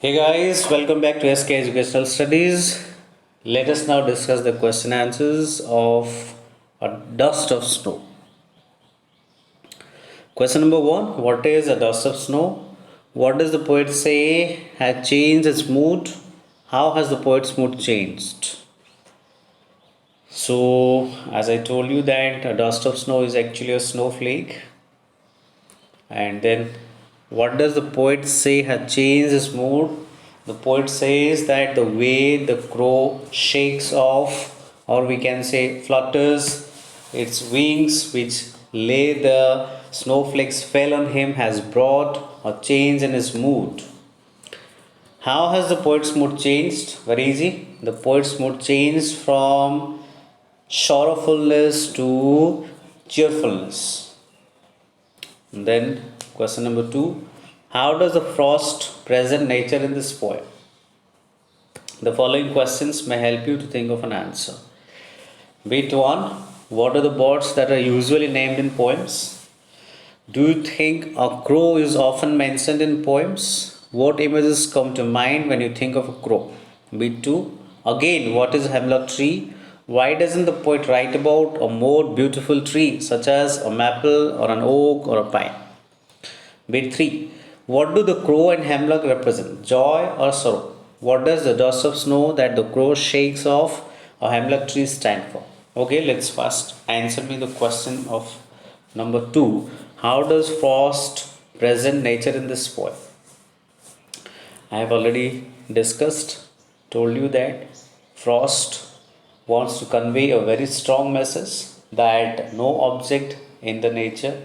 Hey guys, welcome back to SK Educational Studies. Let us now discuss the question answers of a dust of snow. Question number one: what is a dust of snow? What does the poet say has changed its mood? How has the poet's mood changed? So, as I told you, that a dust of snow is actually a snowflake. And then, what does the poet say has changed his mood? The poet says that the way the crow shakes off, or we can say flutters its wings, which lay the snowflakes fell on him, has brought a change in his mood. How has the poet's mood changed? Very easy. The poet's mood changed from sorrowfulness to cheerfulness. And then, question number two: how does the frost present nature in this poem? The following questions may help you to think of an answer. Bit 1: what are the birds that are usually named in poems? Do you think a crow is often mentioned in poems? What images come to mind when you think of a crow? Bit 2: again, what is a hemlock tree? Why doesn't the poet write about a more beautiful tree such as a maple or an oak or a pine? Bit 3: what do the crow and hemlock represent? Joy or sorrow? What does the dust of snow that the crow shakes off a hemlock tree stand for? Okay, let's first answer me the question of number 2. How does frost present nature in this poem? I have already discussed, told you that Frost wants to convey a very strong message that no object in the nature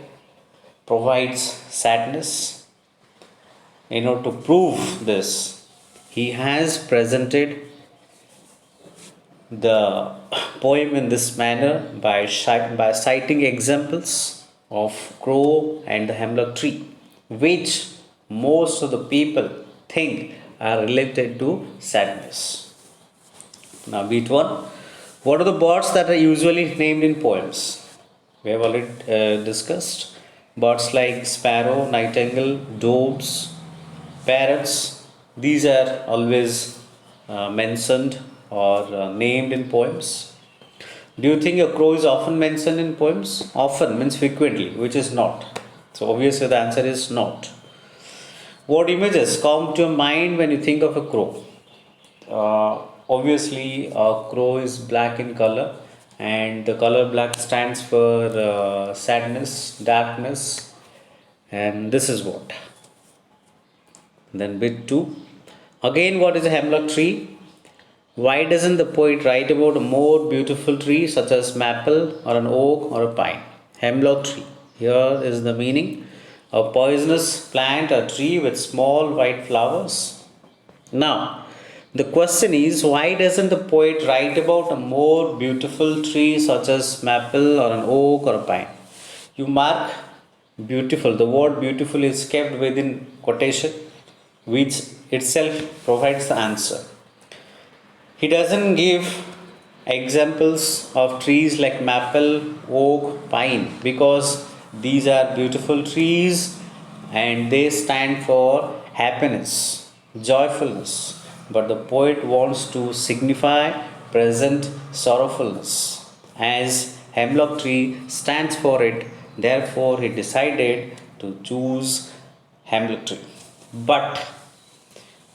provides sadness. In order to prove this, he has presented the poem in this manner by citing examples of crow and the hemlock tree, which most of the people think are related to sadness. Now, beat 1: what are the birds that are usually named in poems? We have already discussed birds like sparrow, nightingale, doves, parrots. These are always mentioned or named in poems. Do you think a crow is often mentioned in poems? Often means frequently, which is not. So, obviously, the answer is not. What images come to your mind when you think of a crow? Obviously, a crow is black in color, and the color black stands for sadness, darkness, and this is what. Then, bit 2: again, what is a hemlock tree? Why doesn't the poet write about a more beautiful tree such as maple or an oak or a pine? Hemlock tree. Here is the meaning: a poisonous plant, a tree with small white flowers. Now, the question is, why doesn't the poet write about a more beautiful tree such as maple or an oak or a pine? You mark beautiful. The word beautiful is kept within quotation, which itself provides the answer. He doesn't give examples of trees like maple, oak, pine because these are beautiful trees and they stand for happiness, joyfulness. But the poet wants to signify present sorrowfulness as hemlock tree stands for it. Therefore, he decided to choose hemlock tree. But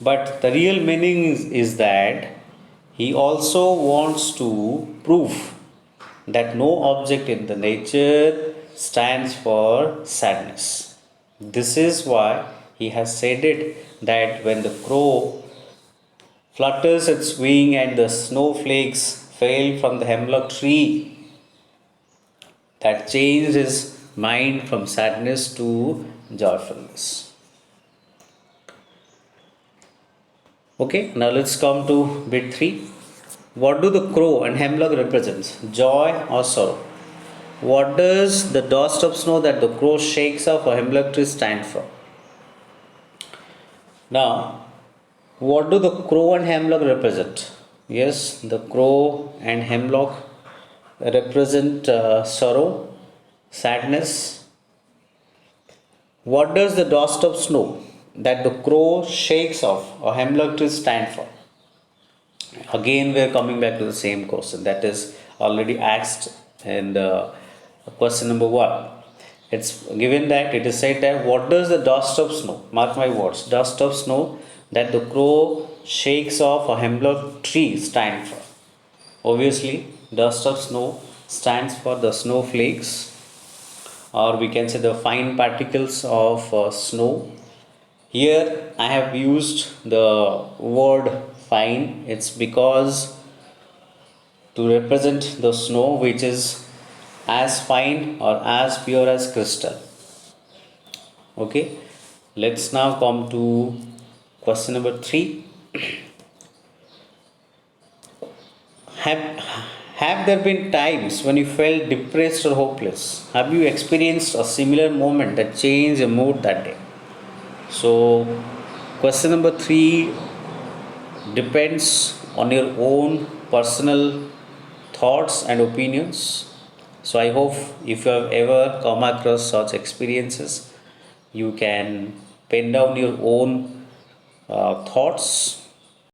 but the real meaning is that he also wants to prove that no object in the nature stands for sadness. This is why he has said it that when the crow flutters its wing and the snowflakes fell from the hemlock tree, that changed his mind from sadness to joyfulness. Okay, now let's come to bit 3. What do the crow and hemlock represent? Joy or sorrow? What does the dust of snow that the crow shakes off a hemlock tree stand for? Now, what do the crow and hemlock represent? Yes, the crow and hemlock represent sorrow, sadness. What does the dust of snow that the crow shakes off or hemlock tree stand for? Again, we are coming back to the same question that is already asked in the question number one. It's given that it is said that what does the dust of snow, mark my words, dust of snow that the crow shakes off a hemlock tree stand for? Obviously, dust of snow stands for the snowflakes, or we can say the fine particles of snow. Here I have used the word fine, it's because to represent the snow which is as fine or as pure as crystal. Okay, let's now come to question number 3. Have, have there been times when you felt depressed or hopeless? Have you experienced a similar moment that changed your mood that day? So, question number 3 depends on your own personal thoughts and opinions. So, I hope if you have ever come across such experiences, you can pen down your own thoughts